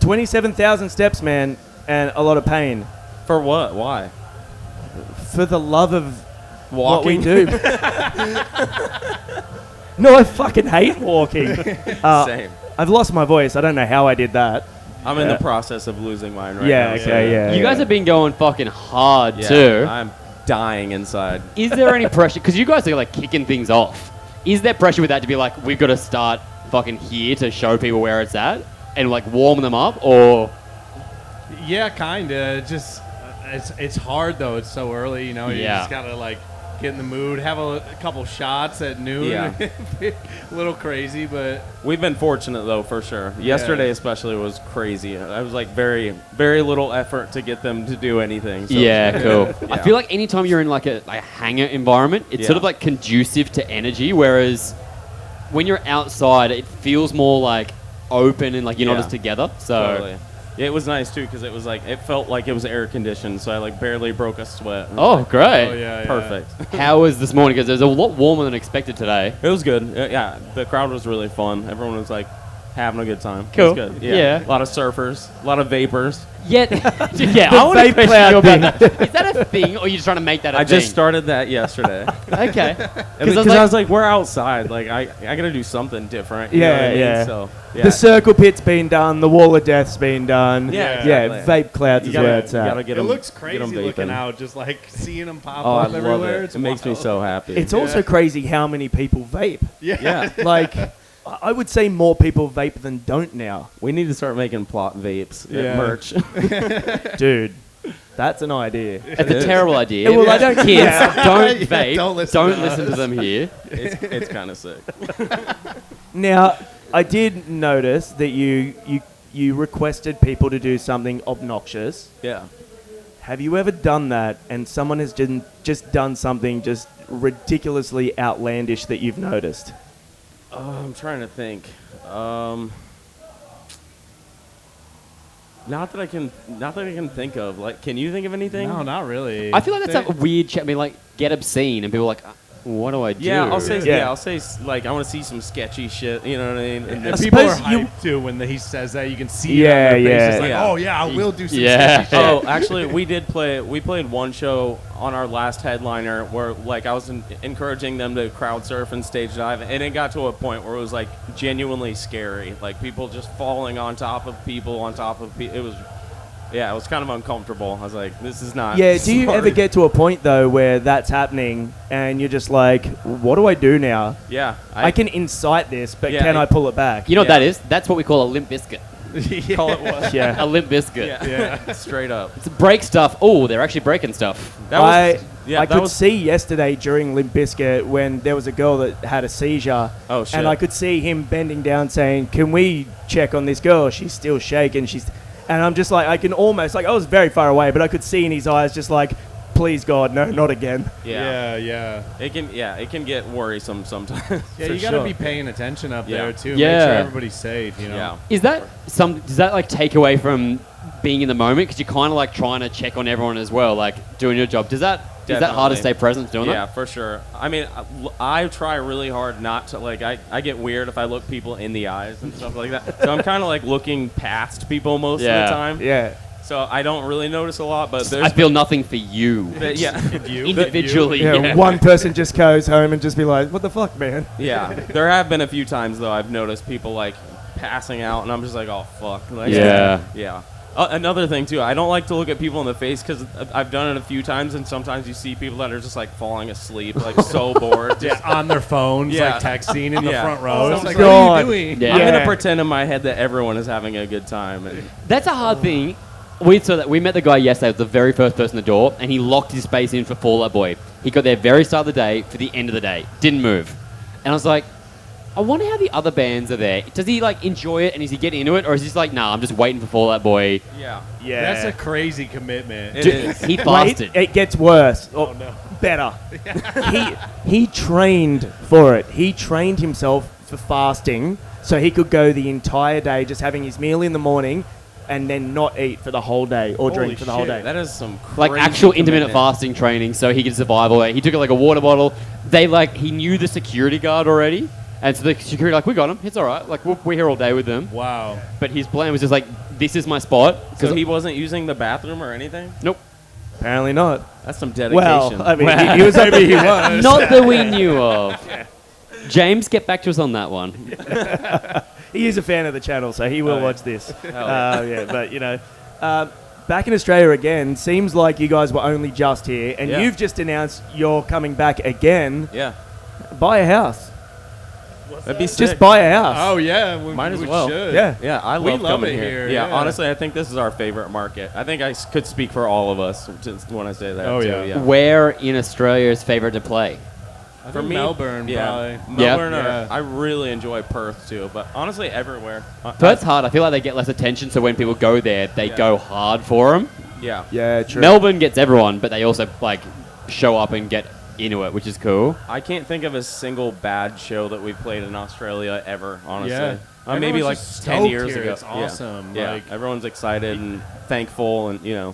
27,000 steps, man, and a lot of pain. For what? Why? For the love of Walking? what we do. No, I fucking hate walking. Same. I've lost my voice. I don't know how I did that. I'm in the process of losing mine right now. Yeah, okay, yeah. You guys have been going fucking hard Yeah, too. I'm dying inside. Is there any pressure? Because you guys are like kicking things off. Is there pressure with that to be like, we've got to start fucking here to show people where it's at and like warm them up, or? Yeah, kinda. Just it's hard though. It's so early, you know. You just gotta like get in the mood, have a couple shots at noon. Yeah. A little crazy, but We've been fortunate though, for sure. Yesterday especially was crazy. I was like very, very little effort to get them to do anything. So Yeah, cool. Yeah. I feel like anytime you're in like a hangar environment, it's sort of like conducive to energy, whereas when you're outside, it feels more like open and like you're not as together. So Totally. Yeah, it was nice too because it was like it felt like it was air conditioned, so I like barely broke a sweat. Oh, great. oh yeah, Perfect. How was this morning? Because it was a lot warmer than expected today. It was good. Yeah, the crowd was really fun. Everyone was like having a good time. Cool. It was good. Yeah. A lot of surfers, a lot lot of vapors. Yeah, The I want to vape question cloud you about that. Is that a thing, or are you just trying to make that a I thing? just started that yesterday. Okay. Because I was like, we're outside. Like, I got to do something different. You know what I mean? Yeah. So, yeah. The circle pit's been done. The wall of death's been done. Yeah, Yeah, exactly. vape clouds is where it's you gotta at. get it 'em- looks get crazy 'em looking vaping. out, just like seeing them pop Oh, I up love everywhere. it. It's It makes me wild. so happy. It's also crazy how many people vape. yeah. Like, I would say more people vape than don't now. We need to start making plot vapes Yeah. merch. Dude, that's an idea. It's a terrible idea. Well, I don't- Kids, yeah. don't Yeah, vape. don't listen to them here. it's kind of sick. Now, I did notice that you requested people to do something obnoxious. Yeah. Have you ever done that and someone has just done something just ridiculously outlandish that you've noticed? I'm trying to think. Not that I can think of. Like, can you think of anything? No, not really. I feel like that's a weird chat. I mean, like, get obscene, and people are like, what do I do? Yeah, I'll say. Yeah. Yeah, I'll say. Like, I want to see some sketchy shit. You know what I mean? And And I people are suppose you- hyped too when he says that. You can see Yeah, it on their yeah. faces. Like, Yeah. oh yeah, I will do some Yeah. sketchy shit. Oh, actually, we played one show on our last headliner where, like, I was encouraging them to crowd surf and stage dive, and it got to a point where it was, like, genuinely scary. Like, people just falling on top of people, It was, yeah, it was kind of uncomfortable. I was like, this is not Yeah, do you smart. ever get to a point, though, where that's happening and you're just like, what do I do now? Yeah. I can incite this, but Yeah, can I pull it back? You know what Yeah. that is? That's what we call a limp biscuit. call it what? Yeah. A limp biscuit. Yeah. Straight up. It's break stuff. Oh, they're actually breaking stuff. I that could was- see yesterday during Limp Bizkit when there was a girl that had a seizure. Oh, shit. And I could see him bending down saying, can we check on this girl? She's still shaking. And I'm just like, I can almost, like, I was very far away, but I could see in his eyes just like, please God, no, not again. Yeah. It can get worrisome sometimes. Yeah, For you gotta sure. be paying attention up Yeah. there too. Yeah. Make sure everybody's safe. You know. Yeah. Is that does that like take away from being in the moment? Because you're kind of like trying to check on everyone as well, like doing your job. Is that hard to Definitely. stay present doing Yeah, that? for sure. I mean, I try really hard not to, like, I get weird if I look people in the eyes and stuff like that. So I'm kind of like looking past people most of Yeah. the time. Yeah. So I don't really notice a lot, but there's I feel nothing for you. yeah. Individually, Yeah, yeah. one person just goes home and just be like, what the fuck, man? Yeah. There have been a few times though I've noticed people like passing out and I'm just like, "Oh fuck." Like, Yeah. Yeah. Another thing too, I don't like to look at people in the face because I've done it a few times, and sometimes you see people that are just like falling asleep, like so bored. Just on their phones, Yeah. like texting in the Yeah. front row. Oh, It's like, God. what are you doing? Yeah. I'm gonna Yeah. pretend in my head that everyone is having a good time. And That's a hard thing. We met the guy yesterday, was the very first person at the door, and he locked his space in for Fall Out Boy. He got there very start of the day for the end of the day. Didn't move. And I was like, I wonder how the other bands are there. Does he like enjoy it and is he getting into it, or is he just like, nah, I'm just waiting for Fall Out Boy? yeah, Yeah. That's a crazy commitment. it Dude, is. he Wait, fasted. it gets worse. Oh, no. Better. he trained for it. He trained himself for fasting so he could go the entire day just having his meal in the morning and then not eat for the whole day or drink Holy for the whole shit. day. That is some Like crazy actual intermittent commitment. fasting training so he could survive all day. He took like a water bottle. He knew the security guard already. And so the security like, we got him. It's all right. Like, we're here all day with them. Wow. But his plan was just like, this is my spot. So he wasn't using the bathroom or anything? Nope. Apparently not. That's some dedication. Well, I mean, he was maybe he was. Not that we knew of. James, get back to us on that one. He is a fan of the channel, so he will watch this. Yeah. But, you know, back in Australia again, seems like you guys were only just here, and you've just announced you're coming back again. Yeah. Buy a house. That'd be Just sick. buy a house. Oh yeah, Might as we well. should. Yeah. Yeah, I We love love coming it here. here, Yeah, yeah. honestly, I think this is our favorite market. I think I could speak for all of us when I say that. Oh, too. yeah. Where in Australia is favorite to play? I For think me, Melbourne, yeah, probably. Melbourne. Yeah. I really enjoy Perth too, but honestly, everywhere. Perth's hard. I feel like they get less attention, so when people go there, they go hard for them. Yeah. Yeah, true. Melbourne gets everyone, but they also like show up and get into it, which is cool. I can't think of a single bad show that we've played in Australia ever, honestly. Yeah. Maybe Everyone's like just 10 stoked years here. ago. It's awesome. Yeah. Like- Everyone's excited and thankful, and Yeah.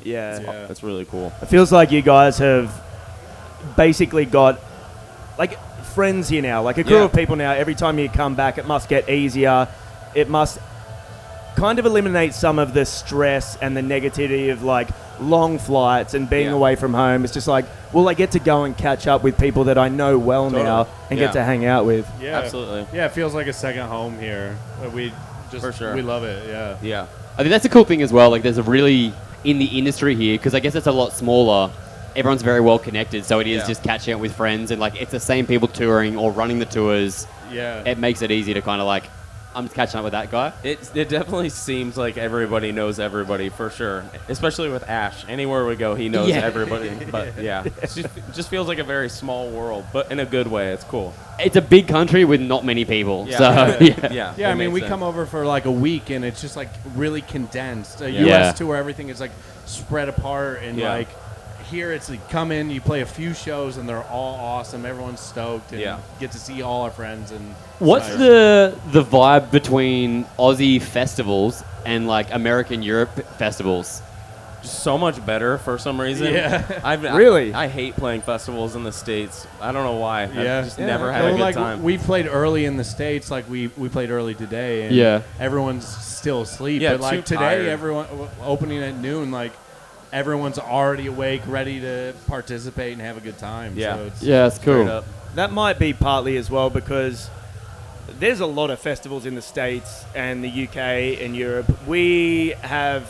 it's really cool. It feels like you guys have basically got like friends here now, like a crew Yeah. of people now. Every time you come back, it must get easier. It must kind of eliminate some of the stress and the negativity of like long flights and being Yeah. away from home. It's just like, well, I get to go and catch up with people that I know well Totally. now and Yeah. get to hang out with. Yeah, Absolutely. Yeah, it feels like a second home here. We just For sure. we love it. Yeah. Yeah. I think that's a cool thing as well. Like, there's a really in the industry here because I guess it's a lot smaller. Everyone's very well connected, so it is Yeah. just catching up with friends and like it's the same people touring or running the tours. Yeah. It makes it easy to kind of like, I'm just catching up with that guy. It definitely seems like everybody knows everybody for sure, especially with Ash. Anywhere we go, he knows Yeah. everybody. But yeah, it just feels like a very small world, but in a good way. It's cool. It's a big country with not many people, Yeah. so yeah. Yeah. Yeah, it I mean, makes we sense. come over for like a week, and it's just like really condensed. A Yeah. U.S. tour, everything is like spread apart, and Yeah. like here it's like come in, you play a few shows, and they're all awesome. Everyone's stoked, and Yeah. get to see all our friends. And What's nice. the vibe between Aussie festivals and like American Europe festivals? Just so much better for some reason. Yeah. Really? I hate playing festivals in the States. I don't know why. Yeah. I've just Yeah. never had Well, a good like time. we played early in the States, like we played early today, and Yeah. everyone's still asleep. Yeah, but like too today, tired. everyone opening at noon, like everyone's already awake, ready to participate and have a good time. Yeah. So it's, Yeah, it's Straight cool. up. That might be partly as well because there's a lot of festivals in the States and the UK and Europe. We have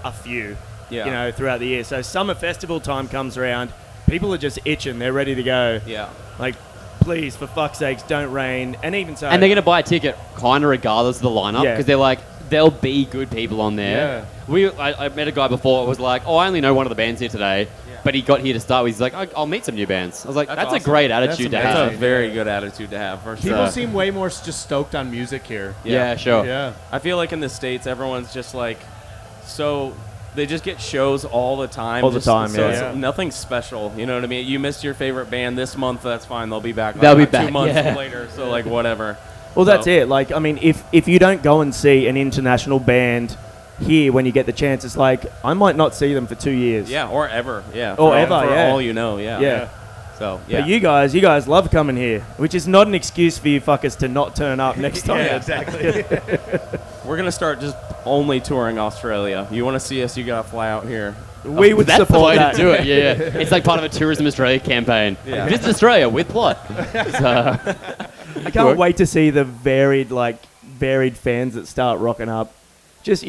a few, Yeah. throughout the year. So summer festival time comes around, people are just itching. They're ready to go. Yeah. Like, please, for fuck's sakes, don't rain. And even so... And they're going to buy a ticket kind of regardless of the lineup Yeah. because they're like, there'll be good people on there. I met a guy before who was like, oh, I only know one of the bands here today, but he got here to start with. He's like, I'll meet some new bands. I was like, That's that's a awesome. great attitude to That's That's have. a amazing. very good attitude to have, for sure. people seem way more just stoked on music here. Yeah, sure. Yeah. I feel like in the States, everyone's just like, so they just get shows all the time. All the time, so yeah. it's Yeah. nothing special. You know what I mean? You missed your favorite band this month, that's fine. They'll be back. They'll be like, back, 2 months yeah. later. So like whatever. Well, that's So- it. Like, I mean, if you don't go and see an international band here when you get the chance, it's like, I might not see them for 2 years. Yeah, or ever. Yeah. Or for ever, all, for yeah. all you know. Yeah. Yeah. So yeah. But you guys love coming here, which is not an excuse for you fuckers to not turn up next time. Yeah, exactly. We're gonna start just only touring Australia. You want to see us? You gotta fly out here. We would That's the support way that. to do it. Yeah, it's like part of a Tourism Australia campaign. Yeah. Visit Australia with plot. So, I can't wait to see the varied fans that start rocking up. Just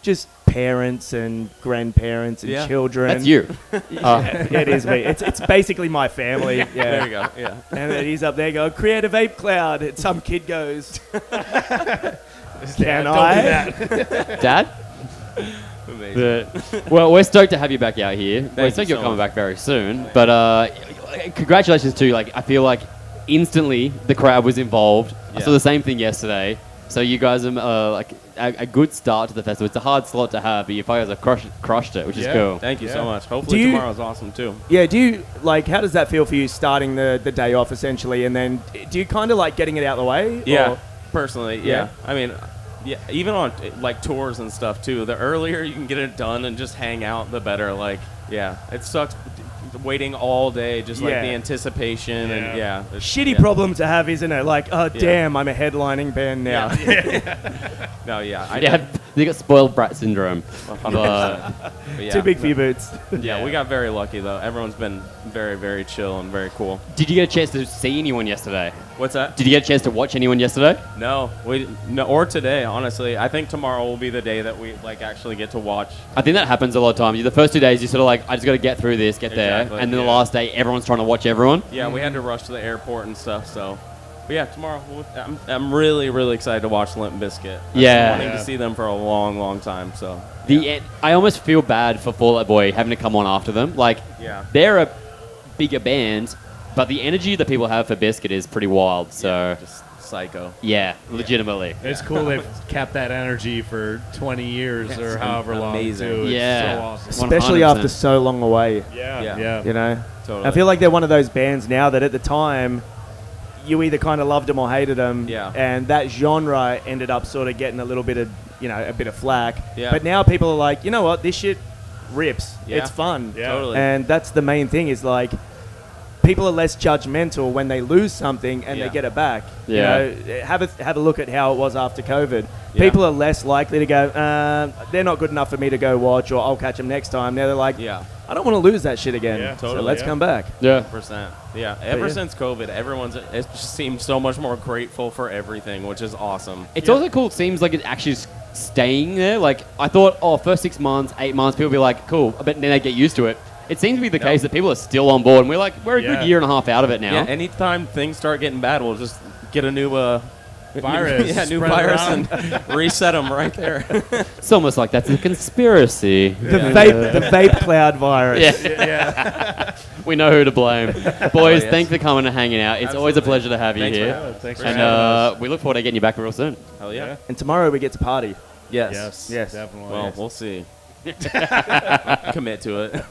just parents and grandparents and Yeah. children. that's you. It is me. It's basically my family. Yeah. There you go. Yeah. And then he's up there going, Creative Ape Cloud. And some kid goes, Can Don't I? do that. Dad? Amazing. But, well, we're stoked to have you back out here. We're you stoked you're so coming much. back very soon. But congratulations too. Like, I feel like instantly the crowd was involved. I Yeah. saw the same thing yesterday. So you guys are like a good start to the festival. It's a hard slot to have, but you guys have crushed it, which is Yeah. cool. Thank you Yeah. so much. Hopefully Do you- tomorrow's awesome too. Yeah, do you, how does that feel for you starting the day off essentially? And then do you kind of like getting it out of the way? Yeah, Or- personally, Yeah? yeah. I mean, yeah, even on like tours and stuff too. The earlier you can get it done and just hang out, the better. Like, yeah, it sucks waiting all day, just like Yeah. the anticipation and Yeah. it's- Shitty yeah. problem to have, isn't it? Like, oh damn, I'm a headlining band now. No, yeah, I Yeah, they got spoiled brat syndrome. 100%. But yeah. Too big for your boots. Yeah, we got very lucky though. Everyone's been very, very chill and very cool. Did you get a chance to see anyone yesterday? What's that? Did you get a chance to watch anyone yesterday? No, or today. Honestly, I think tomorrow will be the day that we like actually get to watch. I think that happens a lot of times. The first 2 days, you sort of like, I just got to get through this, get there. Exactly, And then yeah. the last day, everyone's trying to watch everyone. Yeah, we had to rush to the airport and stuff. So, but yeah, tomorrow I'm really, really excited to watch Limp Bizkit. I've been Yeah. wanting to see them for a long, long time. So I almost feel bad for Fall Out Boy having to come on after them. Like, yeah. they're a bigger band, but the energy that people have for Biscuit is pretty wild. So, Just psycho. yeah, legitimately. It's cool they've kept that energy for 20 years or It's however long. amazing. Too. It's Yeah. so awesome. Especially 100%. after so long away, Yeah, Yeah. yeah. you know? Totally. I feel like they're one of those bands now that at the time, you either kind of loved them or hated them. Yeah. And that genre ended up sort of getting a little bit of, a bit of flack. Yeah. But now people are like, you know what, this shit rips. Yeah. It's fun. Yeah. Totally. And that's the main thing is like, people are less judgmental when they lose something and Yeah. they get it back. Yeah. You know, have a look at how it was after COVID. Yeah. People are less likely to go, they're not good enough for me to go watch, or I'll catch them next time. Now they're like, Yeah. I don't want to lose that shit again. Yeah, So totally, let's yeah. come back. Yeah. 100%. Yeah. Ever yeah. since COVID, it just seems so much more grateful for everything, which is awesome. It's also cool. It seems like it's actually staying there. Like, I thought, first 6 months, 8 months, people would be like, cool, but then they get used to it. It seems to be the Yeah. case that people are still on board, and we're a Yeah. good year and a half out of it now. Yeah. Anytime things start getting bad, we'll just get a new Virus, new spread virus around. and reset them right there. It's almost like that's a conspiracy. The vape cloud virus. Yeah. Yeah. We know who to blame. Boys, yes. thanks for coming and hanging out. It's always a Absolutely. pleasure to have you Thanks for here. having Yeah, thanks for And having us. we look forward to getting you back real soon. Hell yeah. And tomorrow we get to party. Yes. Yes, Yes. definitely. Well, we'll see. Commit to it.